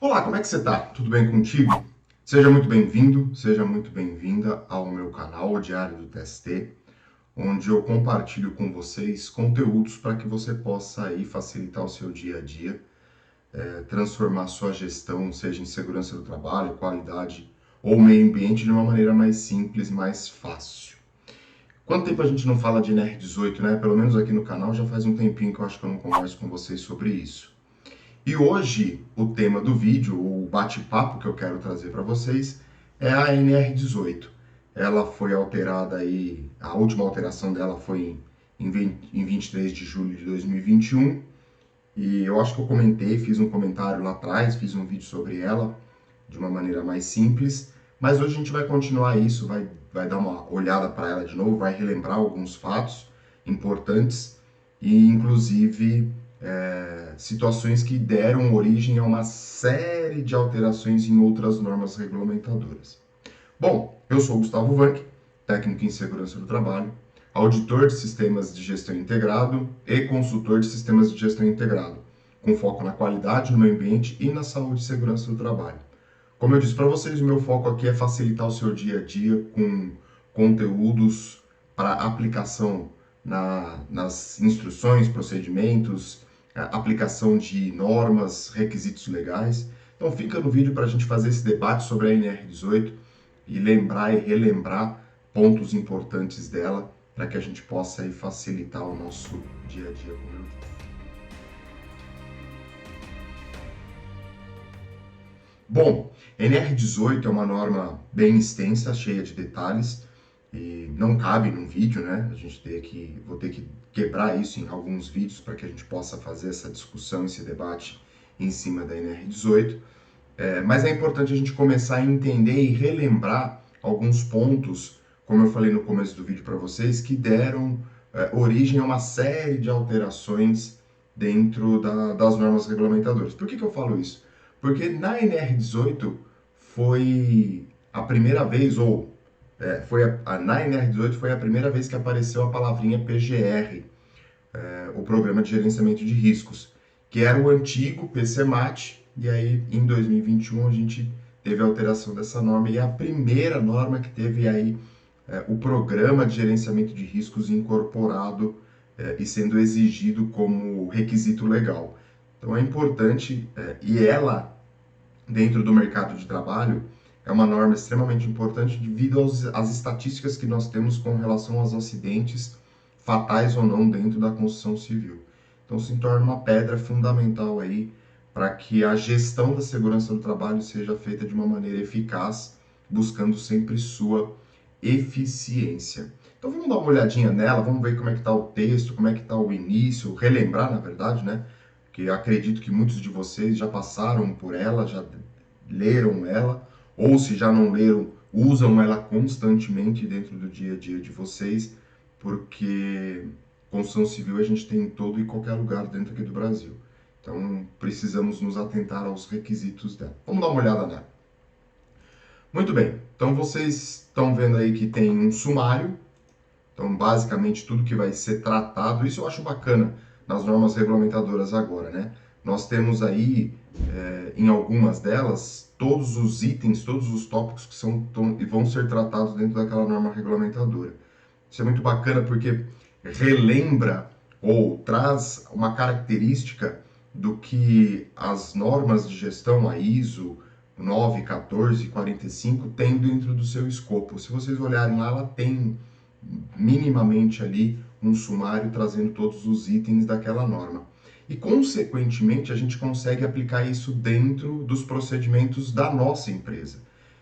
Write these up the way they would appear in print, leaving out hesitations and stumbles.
Olá, como é que você está? Tudo bem contigo? Seja muito bem-vindo, seja muito bem-vinda ao meu canal, o Diário do TST, onde eu compartilho com vocês conteúdos para que você possa aí facilitar o seu dia a dia, transformar a sua gestão, seja em segurança do trabalho, qualidade ou meio ambiente, de uma maneira mais simples, mais fácil. Quanto tempo a gente não fala de NR18, né? Pelo menos aqui no canal já faz um tempinho que eu acho que eu não converso com vocês sobre isso. E hoje o tema do vídeo, o bate-papo que eu quero trazer para vocês é a NR18. Ela foi alterada aí, a última alteração dela foi em 23 de julho de 2021 e eu acho que eu comentei, fiz um comentário lá atrás, fiz um vídeo sobre ela de uma maneira mais simples, mas hoje a gente vai continuar isso, vai dar uma olhada para ela de novo, vai relembrar alguns fatos importantes e inclusive situações que deram origem a uma série de alterações em outras normas regulamentadoras. Bom, eu sou Gustavo Vanck, técnico em segurança do trabalho, auditor de sistemas de gestão integrado e consultor de sistemas de gestão integrado, com foco na qualidade, no meio ambiente e na saúde e segurança do trabalho. Como eu disse para vocês, o meu foco aqui é facilitar o seu dia a dia com conteúdos para aplicação nas instruções, procedimentos, aplicação de normas, requisitos legais. Então fica no vídeo para a gente fazer esse debate sobre a NR18 e lembrar e relembrar pontos importantes dela para que a gente possa aí facilitar o nosso dia a dia, como eu disse. Bom, NR18 é uma norma bem extensa, cheia de detalhes, e não cabe num vídeo, né? Vou ter que quebrar isso em alguns vídeos para que a gente possa fazer essa discussão, esse debate em cima da NR18. Mas é importante a gente começar a entender e relembrar alguns pontos, como eu falei no começo do vídeo para vocês, que deram origem a uma série de alterações dentro das normas regulamentadoras. Por que eu falo isso? Porque na NR18 foi a primeira vez, na NR18 foi a primeira vez que apareceu a palavrinha PGR, o Programa de Gerenciamento de Riscos, que era o antigo PCMAT, e aí em 2021 a gente teve a alteração dessa norma, e é a primeira norma que teve aí o Programa de Gerenciamento de Riscos incorporado e sendo exigido como requisito legal. Então é importante, e ela, dentro do mercado de trabalho, é uma norma extremamente importante devido às estatísticas que nós temos com relação aos acidentes fatais ou não dentro da construção civil. Então se torna uma pedra fundamental aí para que a gestão da segurança do trabalho seja feita de uma maneira eficaz, buscando sempre sua eficiência. Então vamos dar uma olhadinha nela, vamos ver como é que está o texto, como é que está o início, relembrar na verdade, né? Que acredito que muitos de vocês já passaram por ela, já leram ela, ou se já não leram, usam ela constantemente dentro do dia a dia de vocês, porque construção civil a gente tem em todo e qualquer lugar dentro aqui do Brasil. Então precisamos nos atentar aos requisitos dela. Vamos dar uma olhada nela. Muito bem, então vocês estão vendo aí que tem um sumário, então basicamente tudo que vai ser tratado, isso eu acho bacana nas normas regulamentadoras agora, né? Nós temos aí, em algumas delas, todos os itens, todos os tópicos que vão ser tratados dentro daquela norma regulamentadora. Isso é muito bacana porque relembra ou traz uma característica do que as normas de gestão, a ISO 9.14.45, tem dentro do seu escopo. Se vocês olharem lá, ela tem minimamente ali um sumário trazendo todos os itens daquela norma. E, consequentemente, a gente consegue aplicar isso dentro dos procedimentos da nossa empresa.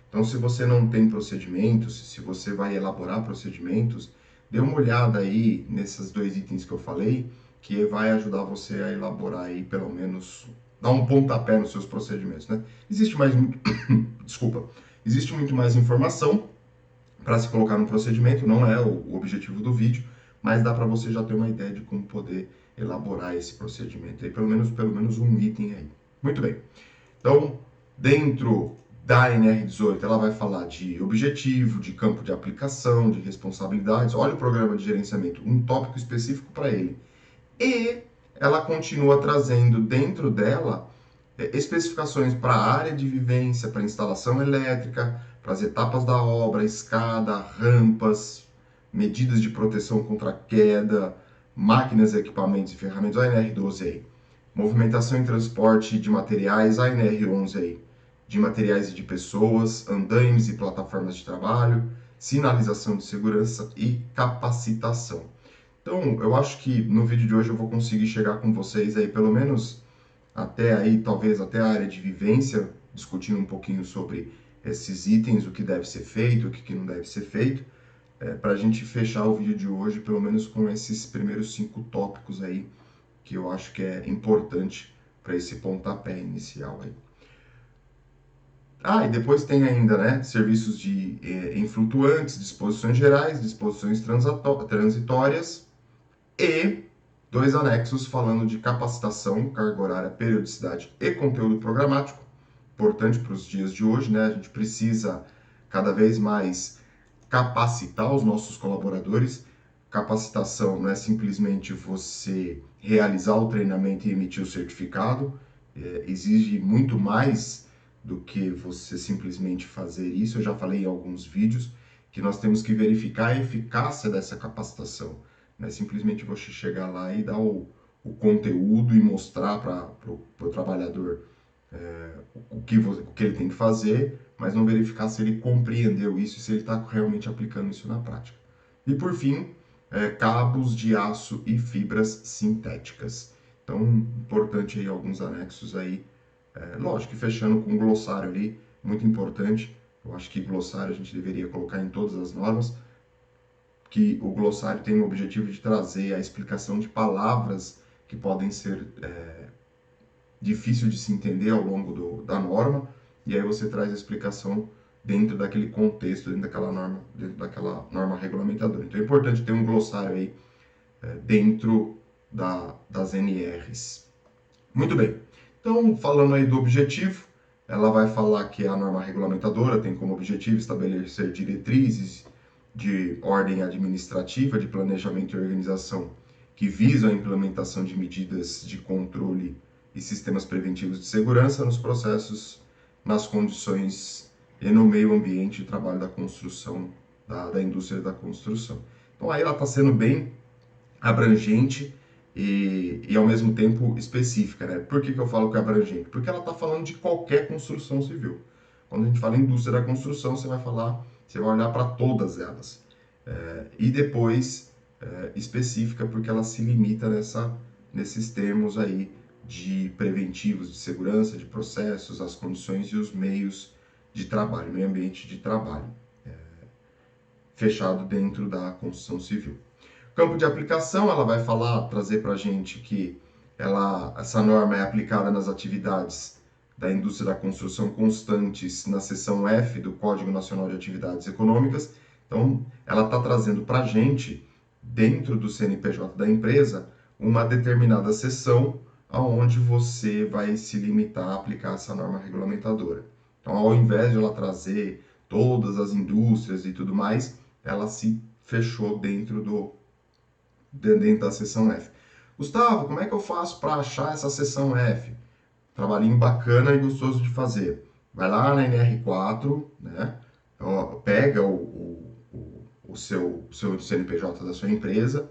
Então, se você não tem procedimentos, se você vai elaborar procedimentos, dê uma olhada aí nesses dois itens que eu falei, que vai ajudar você a elaborar aí, pelo menos, dar um pontapé nos seus procedimentos, né? Existe desculpa, existe muito mais informação para se colocar no procedimento, não é o objetivo do vídeo, mas dá para você já ter uma ideia de como poder elaborar esse procedimento aí, pelo menos um item aí. Muito bem. Então, dentro da NR18, ela vai falar de objetivo, de campo de aplicação, de responsabilidades. Olha o programa de gerenciamento, um tópico específico para ele. E ela continua trazendo dentro dela especificações para a área de vivência, para instalação elétrica, para as etapas da obra, escada, rampas, medidas de proteção contra queda, máquinas, equipamentos e ferramentas, a ANR12 aí. Movimentação e transporte de materiais, a ANR11 aí. De materiais e de pessoas, andaimes e plataformas de trabalho, sinalização de segurança e capacitação. Então, eu acho que no vídeo de hoje eu vou conseguir chegar com vocês aí pelo menos até aí, talvez até a área de vivência, discutindo um pouquinho sobre esses itens, o que deve ser feito, o que não deve ser feito, para a gente fechar o vídeo de hoje, pelo menos com esses primeiros 5 tópicos aí, que eu acho que é importante para esse pontapé inicial aí. E depois tem ainda, né, serviços de em flutuantes, disposições gerais, disposições transitórias e 2 anexos falando de capacitação, carga horária, periodicidade e conteúdo programático. Importante para os dias de hoje, né? A gente precisa cada vez mais capacitar os nossos colaboradores. Capacitação não é simplesmente você realizar o treinamento e emitir o certificado, exige muito mais do que você simplesmente fazer isso. Eu já falei em alguns vídeos que nós temos que verificar a eficácia dessa capacitação. Não é simplesmente você chegar lá e dar o conteúdo e mostrar para o trabalhador o que ele tem que fazer, mas não verificar se ele compreendeu isso e se ele está realmente aplicando isso na prática. E por fim, cabos de aço e fibras sintéticas. Então, importante aí alguns anexos aí, lógico que fechando com um glossário ali, muito importante. Eu acho que glossário a gente deveria colocar em todas as normas, que o glossário tem o objetivo de trazer a explicação de palavras que podem ser difícil de se entender ao longo da norma, e aí você traz a explicação dentro daquele contexto, dentro daquela norma regulamentadora. Então é importante ter um glossário aí dentro das NRs. Muito bem. Então, falando aí do objetivo, ela vai falar que a norma regulamentadora tem como objetivo estabelecer diretrizes de ordem administrativa, de planejamento e organização que visam a implementação de medidas de controle e sistemas preventivos de segurança nos processos, nas condições e no meio ambiente de trabalho da construção, da indústria da construção. Então aí ela está sendo bem abrangente e ao mesmo tempo específica, né? Por que eu falo que é abrangente? Porque ela está falando de qualquer construção civil. Quando a gente fala em indústria da construção, você vai olhar para todas elas. E depois específica, porque ela se limita nesses termos aí de preventivos, de segurança, de processos, as condições e os meios de trabalho, meio ambiente de trabalho, fechado dentro da construção civil. Campo de aplicação, ela vai trazer para a gente que essa norma é aplicada nas atividades da indústria da construção constantes na seção F do Código Nacional de Atividades Econômicas. Então, ela está trazendo para a gente, dentro do CNPJ da empresa, uma determinada seção aonde você vai se limitar a aplicar essa norma regulamentadora. Então, ao invés de ela trazer todas as indústrias e tudo mais, ela se fechou dentro da seção F. Gustavo, como é que eu faço para achar essa seção F? Trabalhinho bacana e gostoso de fazer. Vai lá na NR4, né? Pega o seu CNPJ da sua empresa,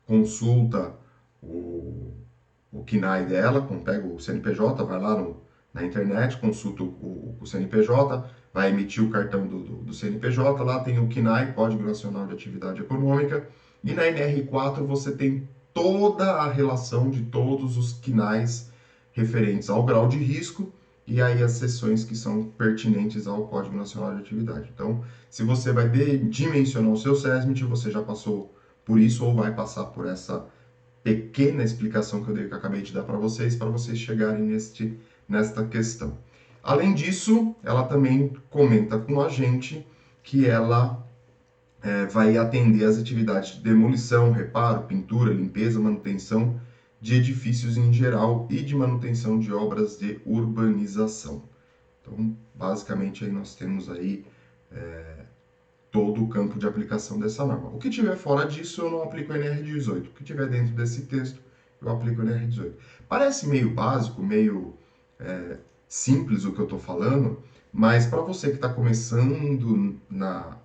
consulta o KNAI dela, pega o CNPJ, vai lá na internet, consulta o CNPJ, vai emitir o cartão do CNPJ, lá tem o KNAI, Código Nacional de Atividade Econômica, e na NR4 você tem toda a relação de todos os KNAIs referentes ao grau de risco e aí as seções que são pertinentes ao Código Nacional de Atividade. Então, se você vai dimensionar o seu SESMIT, você já passou por isso ou vai passar por essa pequena explicação que eu acabei de dar para vocês chegarem nesta questão. Além disso, ela também comenta com a gente que ela vai atender as atividades de demolição, reparo, pintura, limpeza, manutenção de edifícios em geral e de manutenção de obras de urbanização. Então, basicamente, aí nós temos aí todo o campo de aplicação dessa norma. O que tiver fora disso, eu não aplico o NR18. O que tiver dentro desse texto, eu aplico o NR18. Parece meio básico, meio simples o que eu estou falando, mas para você que está começando na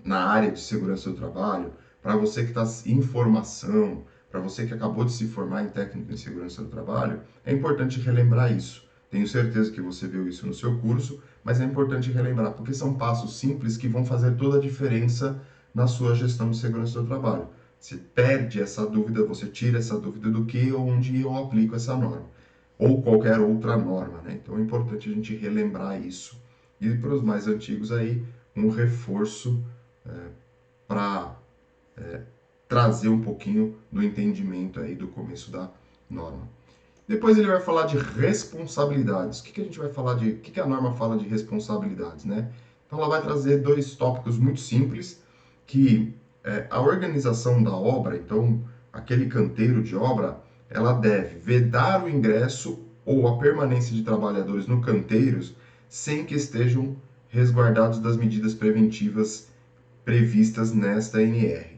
área de segurança do trabalho, para você que está em formação, para você que acabou de se formar em técnico em segurança do trabalho, é importante relembrar isso. Tenho certeza que você viu isso no seu curso, mas é importante relembrar, porque são passos simples que vão fazer toda a diferença na sua gestão de segurança do trabalho. Você perde essa dúvida, você tira essa dúvida do que ou onde eu aplico essa norma, ou qualquer outra norma, né? Então é importante a gente relembrar isso. E para os mais antigos aí, um reforço para trazer um pouquinho do entendimento aí do começo da norma. Depois ele vai falar de responsabilidades. O que a gente vai falar de... O que a norma fala de responsabilidades, né? Então ela vai trazer dois tópicos muito simples, que a organização da obra, então aquele canteiro de obra, ela deve vedar o ingresso ou a permanência de trabalhadores no canteiros sem que estejam resguardados das medidas preventivas previstas nesta NR.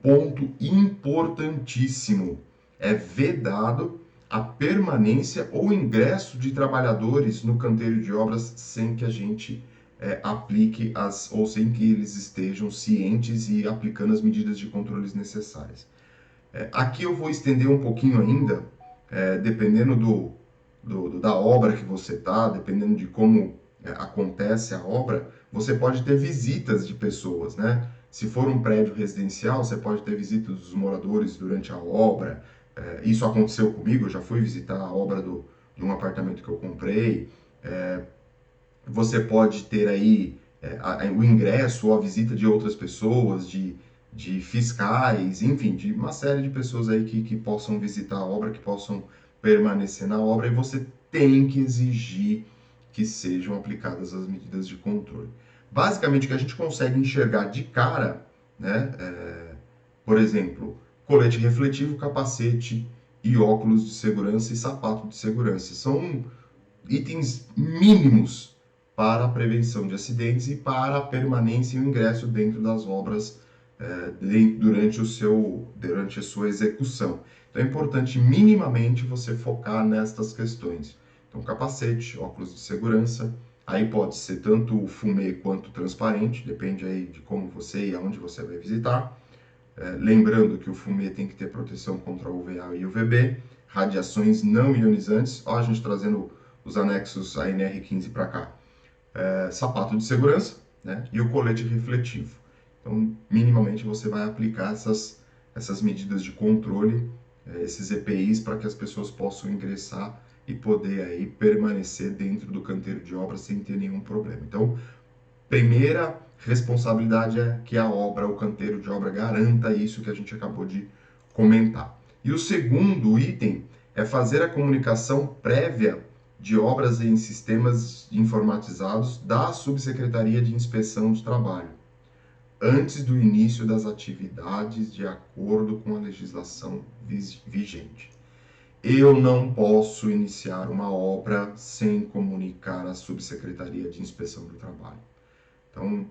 Ponto importantíssimo, é vedado a permanência ou ingresso de trabalhadores no canteiro de obras sem que a gente aplique ou sem que eles estejam cientes e aplicando as medidas de controles necessárias. Aqui eu vou estender um pouquinho ainda, dependendo da obra que você está, dependendo de como acontece a obra, você pode ter visitas de pessoas, né? Se for um prédio residencial, você pode ter visitas dos moradores durante a obra. Isso aconteceu comigo, eu já fui visitar a obra de um apartamento que eu comprei. Você pode ter aí o ingresso ou a visita de outras pessoas, de fiscais, enfim, de uma série de pessoas aí que possam visitar a obra, que possam permanecer na obra, e você tem que exigir que sejam aplicadas as medidas de controle. Basicamente, o que a gente consegue enxergar de cara, né, por exemplo, colete refletivo, capacete e óculos de segurança e sapato de segurança. São itens mínimos para a prevenção de acidentes e para a permanência e o ingresso dentro das obras durante a sua execução. Então é importante minimamente você focar nestas questões. Então capacete, óculos de segurança, aí pode ser tanto fumê quanto transparente, depende aí de como você e aonde você vai visitar. Lembrando que o fumê tem que ter proteção contra UVA e UVB, radiações não ionizantes. Ó, a gente trazendo os anexos ANR15 para cá. Sapato de segurança, né? E o colete refletivo. Então, minimamente você vai aplicar essas medidas de controle, esses EPIs, para que as pessoas possam ingressar e poder aí permanecer dentro do canteiro de obra sem ter nenhum problema. Então, primeira responsabilidade é que a obra, o canteiro de obra, garanta isso que a gente acabou de comentar. E o segundo item é fazer a comunicação prévia de obras em sistemas informatizados da Subsecretaria de Inspeção de Trabalho, antes do início das atividades de acordo com a legislação vigente. Eu não posso iniciar uma obra sem comunicar à Subsecretaria de Inspeção do Trabalho. Então,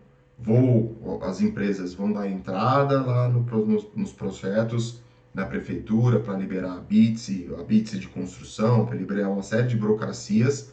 as empresas vão dar entrada lá nos projetos da prefeitura para liberar a BITS de construção, para liberar uma série de burocracias,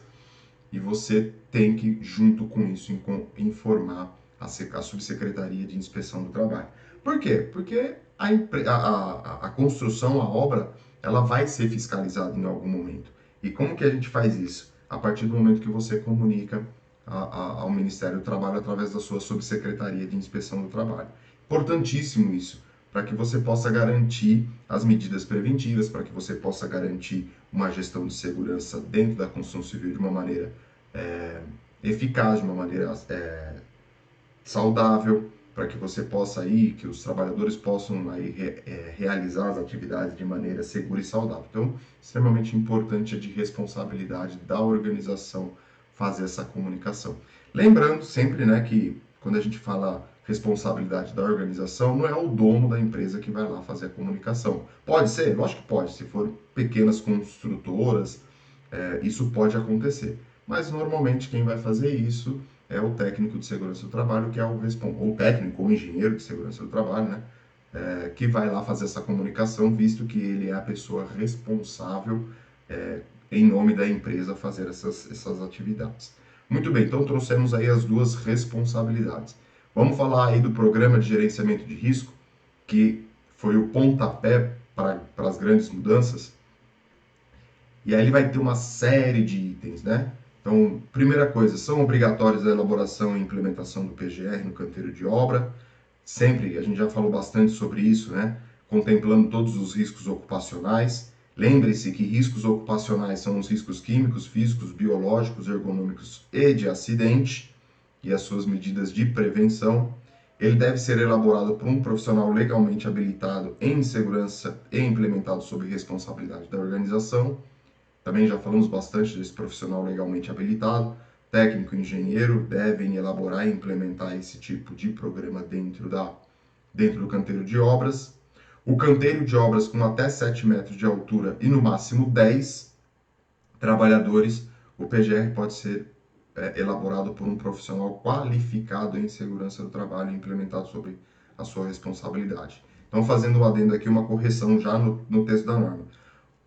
e você tem que, junto com isso, informar a Subsecretaria de Inspeção do Trabalho. Por quê? Porque a construção, a obra, ela vai ser fiscalizada em algum momento. E como que a gente faz isso? A partir do momento que você comunica ao Ministério do Trabalho através da sua Subsecretaria de Inspeção do Trabalho. Importantíssimo isso, para que você possa garantir as medidas preventivas, para que você possa garantir uma gestão de segurança dentro da construção civil de uma maneira eficaz, de uma maneira saudável, para que você possa aí, que os trabalhadores possam aí realizar as atividades de maneira segura e saudável. Então, extremamente importante, é de responsabilidade da organização fazer essa comunicação. Lembrando sempre, né, que quando a gente fala responsabilidade da organização, não é o dono da empresa que vai lá fazer a comunicação. Pode ser? Lógico que pode. Se for pequenas construtoras, isso pode acontecer. Mas normalmente quem vai fazer isso é o técnico de segurança do trabalho, que é ou técnico ou engenheiro de segurança do trabalho, né? Que vai lá fazer essa comunicação, visto que ele é a pessoa responsável em nome da empresa fazer essas atividades. Muito bem, então trouxemos aí as duas responsabilidades. Vamos falar aí do programa de gerenciamento de risco, que foi o pontapé para as grandes mudanças. E aí ele vai ter uma série de itens, né? Então, primeira coisa, são obrigatórios a elaboração e implementação do PGR no canteiro de obra. Sempre, a gente já falou bastante sobre isso, né? Contemplando todos os riscos ocupacionais. Lembre-se que riscos ocupacionais são os riscos químicos, físicos, biológicos, ergonômicos e de acidente e as suas medidas de prevenção. Ele deve ser elaborado por um profissional legalmente habilitado em segurança e implementado sob responsabilidade da organização. Também já falamos bastante desse profissional legalmente habilitado. Técnico e engenheiro devem elaborar e implementar esse tipo de programa dentro do canteiro de obras. O canteiro de obras com até 7 metros de altura e no máximo 10 trabalhadores, o PGR pode ser elaborado por um profissional qualificado em segurança do trabalho e implementado sob a sua responsabilidade. Então, fazendo um adendo aqui, uma correção já no texto da norma.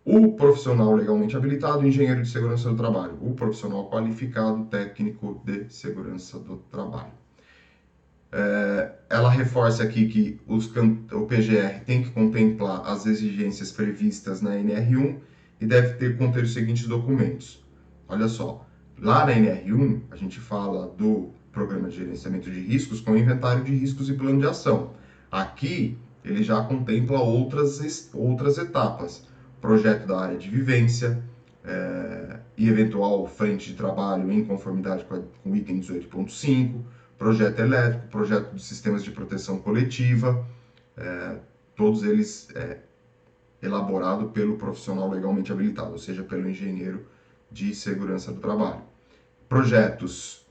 O profissional legalmente habilitado, engenheiro de segurança do trabalho. O profissional qualificado, técnico de segurança do trabalho. Ela reforça aqui que o PGR tem que contemplar as exigências previstas na NR1 e deve conter os seguintes documentos. Olha só, lá na NR1 a gente fala do programa de gerenciamento de riscos com inventário de riscos e plano de ação. Aqui ele já contempla outras etapas. Projeto da área de vivência e eventual frente de trabalho em conformidade com o item 18.5, projeto elétrico, projeto de sistemas de proteção coletiva, todos eles elaborados pelo profissional legalmente habilitado, ou seja, pelo engenheiro de segurança do trabalho. Projetos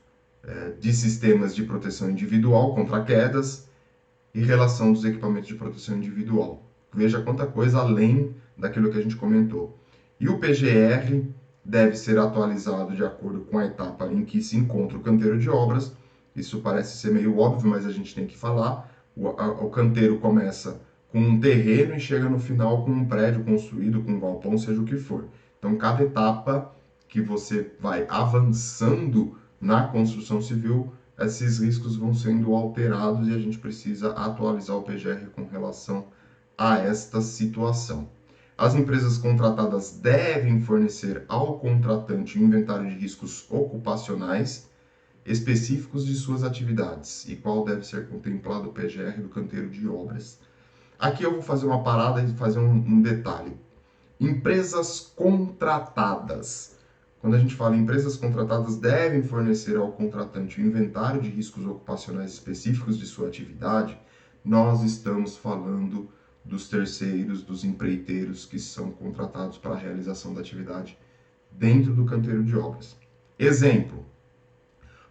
de sistemas de proteção individual contra quedas e relação dos equipamentos de proteção individual. Veja quanta coisa além daquilo que a gente comentou. E o PGR deve ser atualizado de acordo com a etapa em que se encontra o canteiro de obras. Isso parece ser meio óbvio, mas a gente tem que falar. O canteiro começa com um terreno e chega no final com um prédio construído, com um galpão, seja o que for. Então, cada etapa que você vai avançando na construção civil, esses riscos vão sendo alterados e a gente precisa atualizar o PGR com relação a esta situação. As empresas contratadas devem fornecer ao contratante um inventário de riscos ocupacionais específicos de suas atividades e qual deve ser contemplado o PGR do canteiro de obras. Aqui eu vou fazer uma parada e fazer um detalhe. Empresas contratadas. Quando a gente fala em empresas contratadas devem fornecer ao contratante um inventário de riscos ocupacionais específicos de sua atividade, nós estamos falando dos terceiros, dos empreiteiros que são contratados para a realização da atividade dentro do canteiro de obras. Exemplo,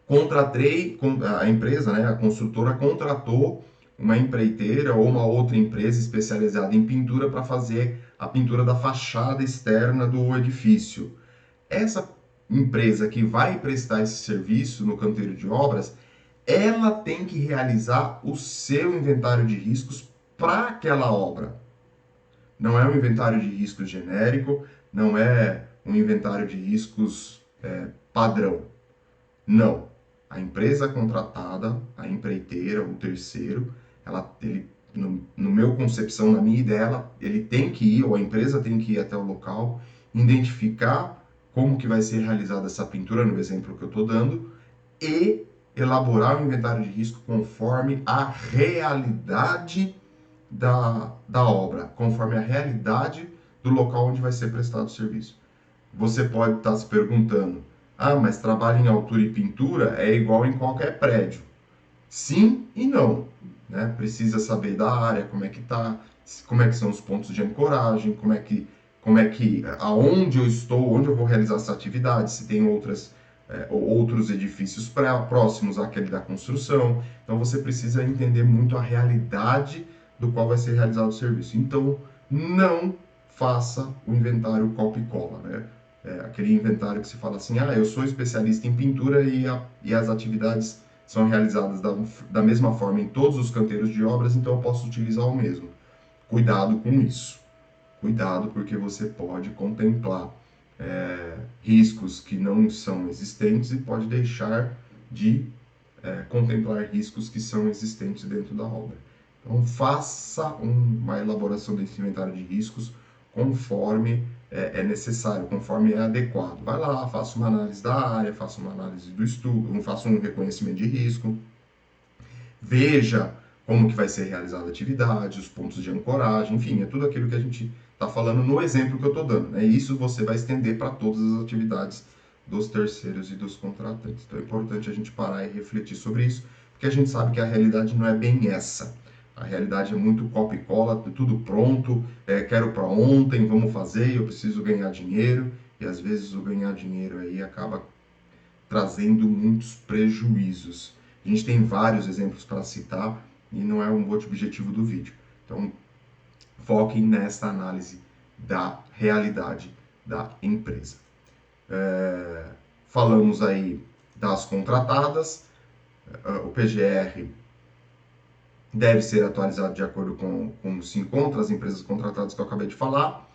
a empresa, a construtora contratou uma empreiteira ou uma outra empresa especializada em pintura para fazer a pintura da fachada externa do edifício. Essa empresa que vai prestar esse serviço no canteiro de obras, ela tem que realizar o seu inventário de riscos para aquela obra. Não é um inventário de riscos genérico, não é um inventário de riscos padrão. Não. A empresa contratada, a empreiteira, o terceiro, no meu concepção, na minha ideia, ele tem que ir, ou a empresa tem que ir até o local, identificar como que vai ser realizada essa pintura, no exemplo que eu estou dando, e elaborar o inventário de risco conforme a realidade da obra, conforme a realidade do local onde vai ser prestado o serviço. Você pode estar se perguntando, mas trabalho em altura e pintura é igual em qualquer prédio. Sim e não, né? Precisa saber da área, como é que tá, como é que são os pontos de ancoragem, aonde eu estou, onde eu vou realizar essa atividade, se tem outros edifícios próximos àquele da construção. Então você precisa entender muito a realidade do qual vai ser realizado o serviço. Então não faça o inventário copia e cola, né? Aquele inventário que se fala assim, eu sou especialista em pintura e as atividades são realizadas da mesma forma em todos os canteiros de obras, então eu posso utilizar o mesmo. Cuidado com isso. Cuidado, porque você pode contemplar riscos que não são existentes e pode deixar de contemplar riscos que são existentes dentro da obra. Então, faça uma elaboração desse inventário de riscos conforme é necessário, conforme é adequado. Vai lá, faça uma análise da área, faça uma análise do estudo, faça um reconhecimento de risco, veja como que vai ser realizada a atividade, os pontos de ancoragem, enfim, é tudo aquilo que a gente está falando no exemplo que eu estou dando. Né? Isso você vai estender para todas as atividades dos terceiros e dos contratantes. Então é importante a gente parar e refletir sobre isso, porque a gente sabe que a realidade não é bem essa. A realidade é muito copa e cola, tudo pronto, quero para ontem, vamos fazer, eu preciso ganhar dinheiro, e às vezes o ganhar dinheiro aí acaba trazendo muitos prejuízos. A gente tem vários exemplos para citar e não é um outro objetivo do vídeo. Então, foquem nesta análise da realidade da empresa. Falamos aí das contratadas, o PGR deve ser atualizado de acordo com como se encontra as empresas contratadas que eu acabei de falar.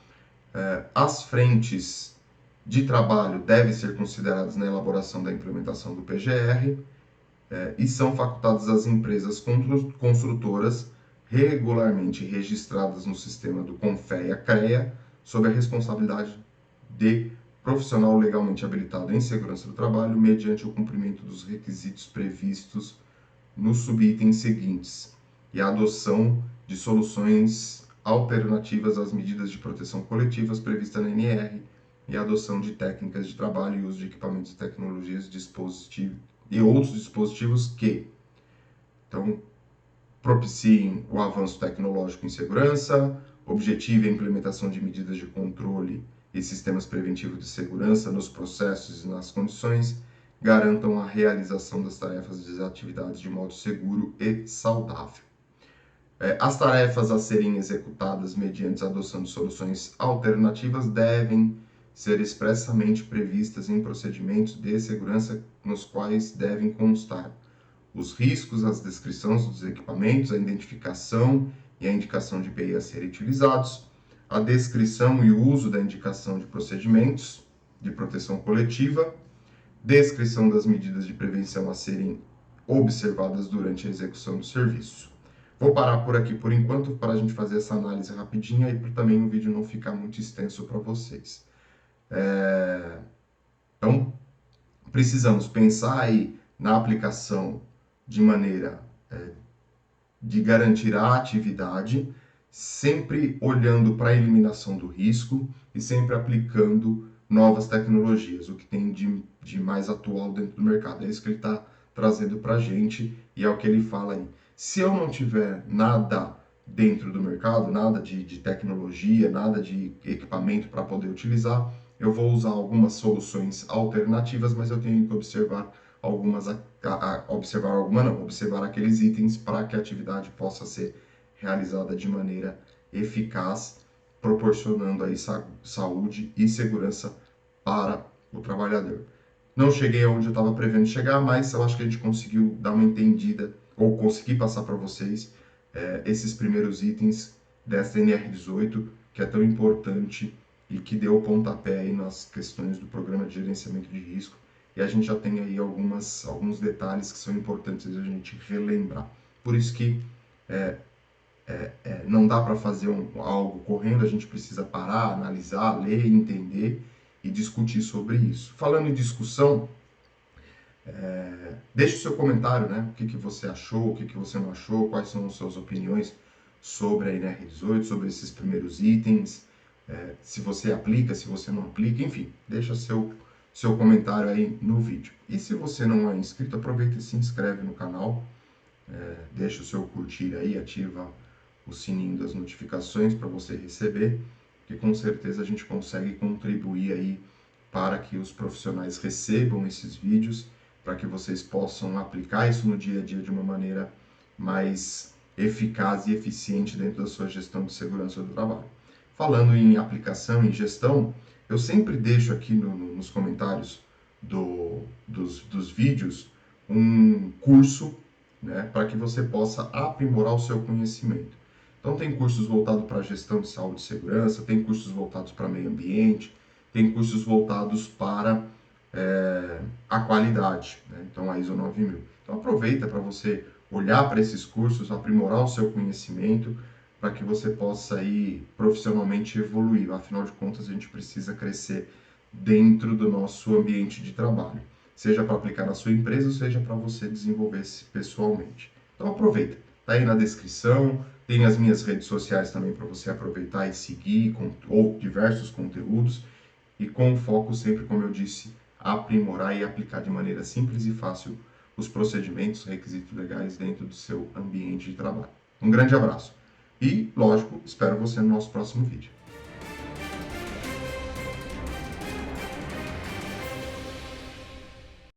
As frentes de trabalho devem ser consideradas na elaboração da implementação do PGR e são facultadas às empresas construtoras regularmente registradas no sistema do CONFEA-CREA sob a responsabilidade de profissional legalmente habilitado em segurança do trabalho mediante o cumprimento dos requisitos previstos nos subitens seguintes e a adoção de soluções alternativas às medidas de proteção coletivas previstas na NR e a adoção de técnicas de trabalho e uso de equipamentos e tecnologias e outros dispositivos que então propiciem o avanço tecnológico em segurança, objetive a implementação de medidas de controle e sistemas preventivos de segurança nos processos e nas condições, garantam a realização das tarefas e das atividades de modo seguro e saudável. As tarefas a serem executadas mediante a adoção de soluções alternativas devem ser expressamente previstas em procedimentos de segurança nos quais devem constar os riscos, as descrições dos equipamentos, a identificação e a indicação de EPI a serem utilizados, a descrição e o uso da indicação de procedimentos de proteção coletiva, descrição das medidas de prevenção a serem observadas durante a execução do serviço. Vou parar por aqui por enquanto para a gente fazer essa análise rapidinha e para também o vídeo não ficar muito extenso para vocês. Então, precisamos pensar aí na aplicação de maneira de garantir a atividade, sempre olhando para a eliminação do risco e sempre aplicando novas tecnologias, o que tem de mais atual dentro do mercado. É isso que ele está trazendo para a gente e é o que ele fala aí. Se eu não tiver nada dentro do mercado, nada de tecnologia, nada de equipamento para poder utilizar, eu vou usar algumas soluções alternativas, mas eu tenho que observar observar aqueles itens para que a atividade possa ser realizada de maneira eficaz, proporcionando aí saúde e segurança para o trabalhador. Não cheguei aonde eu estava prevendo chegar, mas eu acho que a gente conseguiu dar uma entendida, ou consegui passar para vocês esses primeiros itens desta NR18, que é tão importante e que deu o pontapé aí nas questões do programa de gerenciamento de risco. E a gente já tem aí alguns detalhes que são importantes a gente relembrar. Por isso que não dá para fazer algo correndo, a gente precisa parar, analisar, ler, entender e discutir sobre isso. Falando em discussão, deixe o seu comentário, né? O que você achou, o que você não achou, quais são as suas opiniões sobre a NR18, sobre esses primeiros itens, se você aplica, se você não aplica, enfim, deixa seu comentário aí no vídeo. E se você não é inscrito, aproveita e se inscreve no canal, deixa o seu curtir aí, ativa o sininho das notificações para você receber, que com certeza a gente consegue contribuir aí para que os profissionais recebam esses vídeos, para que vocês possam aplicar isso no dia a dia de uma maneira mais eficaz e eficiente dentro da sua gestão de segurança do trabalho. Falando em aplicação e gestão, eu sempre deixo aqui nos comentários dos vídeos um curso, né, para que você possa aprimorar o seu conhecimento. Então tem cursos voltados para gestão de saúde e segurança, tem cursos voltados para meio ambiente, tem cursos voltados para a qualidade, né? Então a ISO 9000. Então aproveita para você olhar para esses cursos, aprimorar o seu conhecimento, para que você possa aí profissionalmente evoluir. Afinal de contas, a gente precisa crescer dentro do nosso ambiente de trabalho, seja para aplicar na sua empresa, seja para você desenvolver-se pessoalmente. Então aproveita, tá aí na descrição, tem as minhas redes sociais também para você aproveitar e seguir, ou diversos conteúdos, e com foco sempre, como eu disse, aprimorar e aplicar de maneira simples e fácil os procedimentos, requisitos legais dentro do seu ambiente de trabalho. Um grande abraço e, lógico, espero você no nosso próximo vídeo.